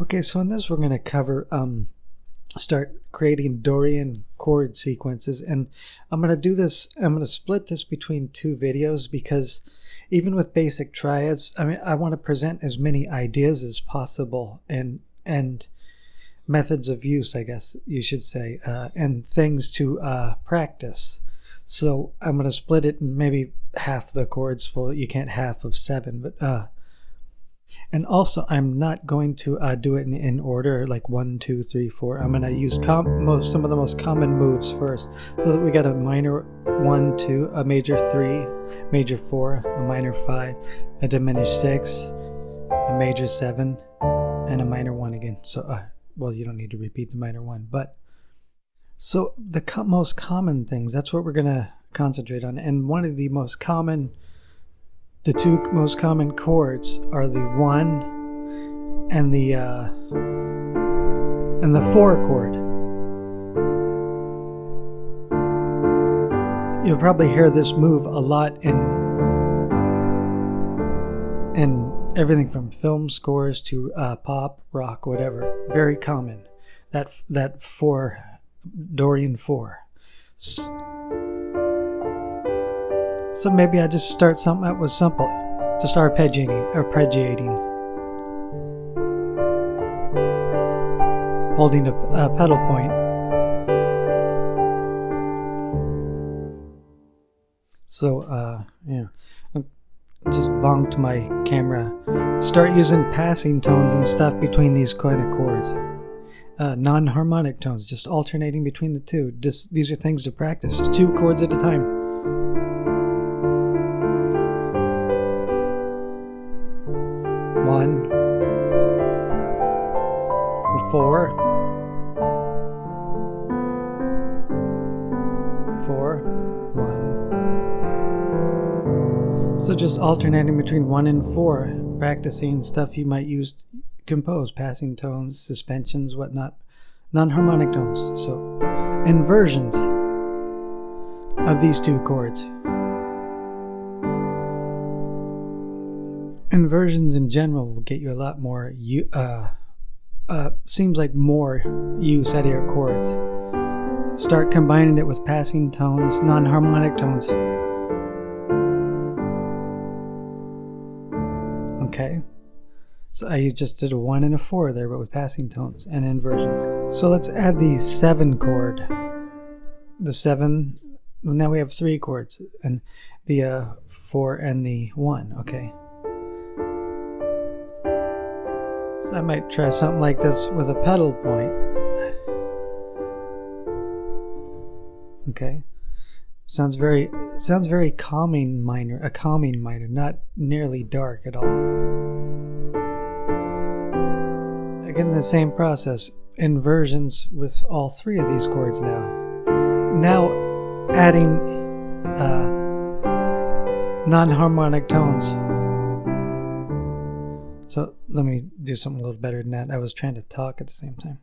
Okay, so in this we're going to cover, start creating Dorian chord sequences, and I'm going to do this, I'm going to split this between two videos because even with basic triads, I want to present as many ideas as possible and methods of use, I guess you should say, and things to practice. So I'm going to split it in maybe half the chords. Well, you can't half of 7, but and also I'm not going to do it in order like 1, 2, 3, 4. I'm going to use some of the most common moves first. So that we got a minor 1, 2, a major 3, major 4, a minor 5, a diminished 6, a major 7, and a minor 1 again. So well, you don't need to repeat the minor 1, but so the most common things, that's what we're going to concentrate on. And one of the two most common chords are the 1 and the 4 chord. You'll probably hear this move a lot in everything from film scores to pop, rock, whatever. Very common. That 4, Dorian 4. So maybe I just start something that was simple. Just arpeggiating. Holding a pedal point. So, yeah. Just bonked my camera. Start using passing tones and stuff between these kind of chords. Non-harmonic tones, just alternating between the two. These are things to practice. Just 2 chords at a time. One, 4, 4, 1. So just alternating between 1 and 4, practicing stuff you might use to compose, passing tones, suspensions, whatnot, non-harmonic tones. So inversions of these 2 chords. Inversions in general will get you a lot more, seems like more use out of your chords. Start combining it with passing tones, non-harmonic tones. Okay, so I just did a 1 and a 4 there, but with passing tones and inversions. So let's add the 7 chord. The 7, now we have 3 chords, and the 4 and the 1, okay. So I might try something like this with a pedal point. Okay. Sounds very calming minor, a calming minor, not nearly dark at all. Again, the same process, inversions with all 3 of these chords now. Now adding non-harmonic tones. So let me do something a little better than that. I was trying to talk at the same time.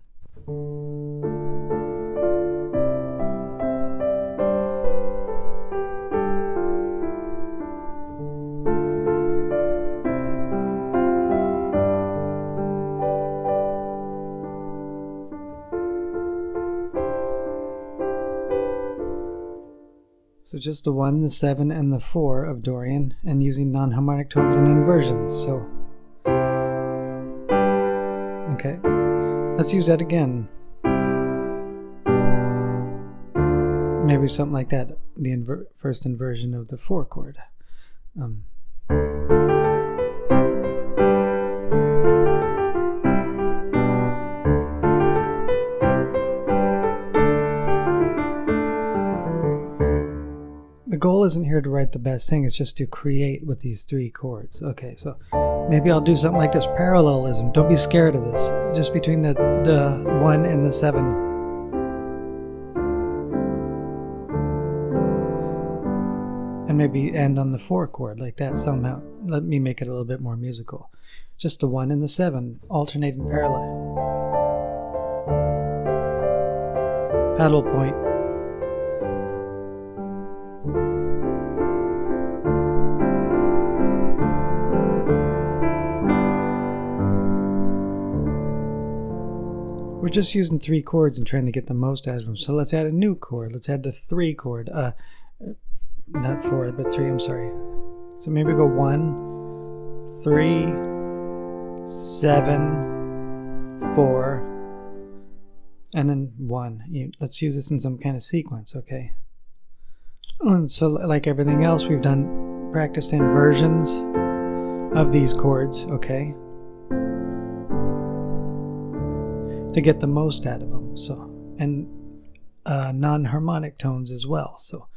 So just the 1, the 7, and the 4 of Dorian, and using non-harmonic tones and inversions. So okay, let's use that again. Maybe something like that, the first inversion of the 4 chord. The goal isn't here to write the best thing, it's just to create with these 3 chords. Okay, so maybe I'll do something like this, parallelism. Don't be scared of this. Just between the 1 and the 7. And maybe end on the 4 chord like that somehow. Let me make it a little bit more musical. Just the 1 and the 7, alternating parallel. Pedal point. we're just using 3 chords and trying to get the most out of them. So let's add a new chord. Let's add the 3 chord. Not 4, but 3, I'm sorry. So maybe go 1, 3, 7, 4, and then 1. Let's use this in some kind of sequence, okay? And so like everything else, we've done practiced inversions of these chords, okay? To get the most out of them. So, and non-harmonic tones as well. So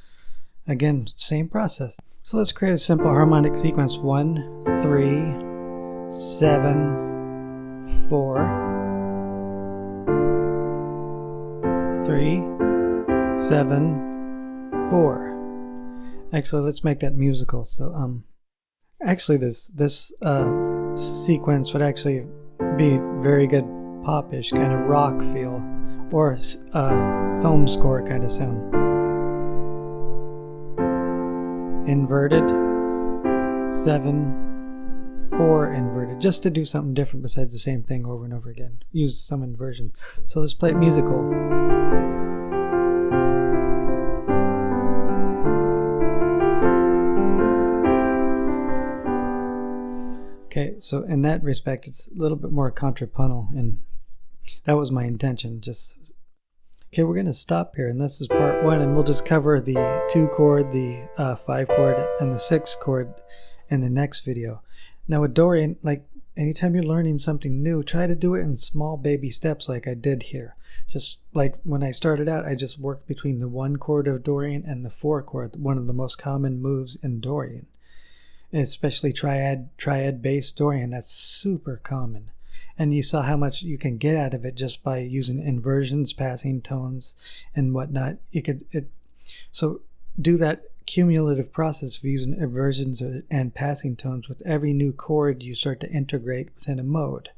again, same process. So let's create a simple harmonic sequence. 1, 3, 7, 4, 3, 7, 4. Actually, let's make that musical. So actually this sequence would actually be very good popish kind of rock feel, or film score kind of sound. Inverted, 7, 4 inverted, just to do something different besides the same thing over and over again. Use some inversions. So let's play it musical. Okay, so in that respect, it's a little bit more contrapuntal, and that was my intention. Okay, we're going to stop here, and this is part 1, and we'll just cover the 2 chord, the 5 chord, and the 6 chord in the next video. Now with Dorian, like anytime you're learning something new, try to do it in small baby steps like I did here. Just like when I started out, I just worked between the 1 chord of Dorian and the 4 chord, one of the most common moves in Dorian. Especially triad bass Dorian, that's super common. And you saw how much you can get out of it just by using inversions, passing tones, and whatnot. So do that cumulative process of using inversions and passing tones with every new chord you start to integrate within a mode,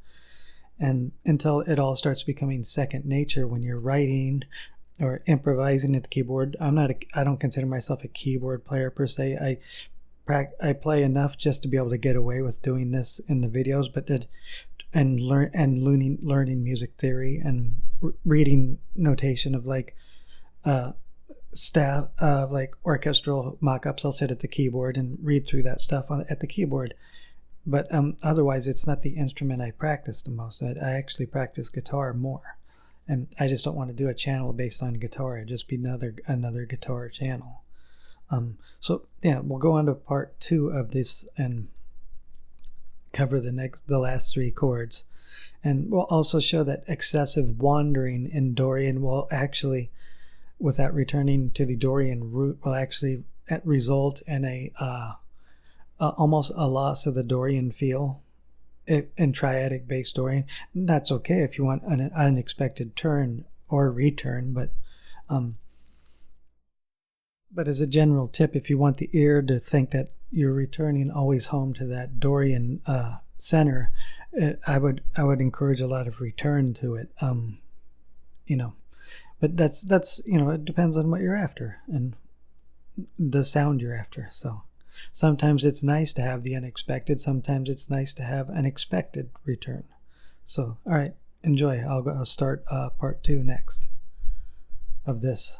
and until it all starts becoming second nature when you're writing or improvising at the keyboard. I don't consider myself a keyboard player per se. I play enough just to be able to get away with doing this in the videos, but learning music theory and reading notation of like like orchestral mock-ups. I'll sit at the keyboard and read through that stuff at the keyboard. But otherwise, it's not the instrument I practice the most. I actually practice guitar more, and I just don't want to do a channel based on guitar. It'd just be another guitar channel. So yeah, we'll go on to part 2 of this and cover the last 3 chords, and we'll also show that excessive wandering in Dorian will actually, without returning to the Dorian root, will actually result in almost a loss of the Dorian feel in triadic bass Dorian. That's okay if you want an unexpected turn or return, but as a general tip, if you want the ear to think that you're returning always home to that Dorian center, I would encourage a lot of return to it. But that's it depends on what you're after and the sound you're after. So sometimes it's nice to have the unexpected. Sometimes it's nice to have an expected return. So all right, enjoy. I'll start part 2 next of this.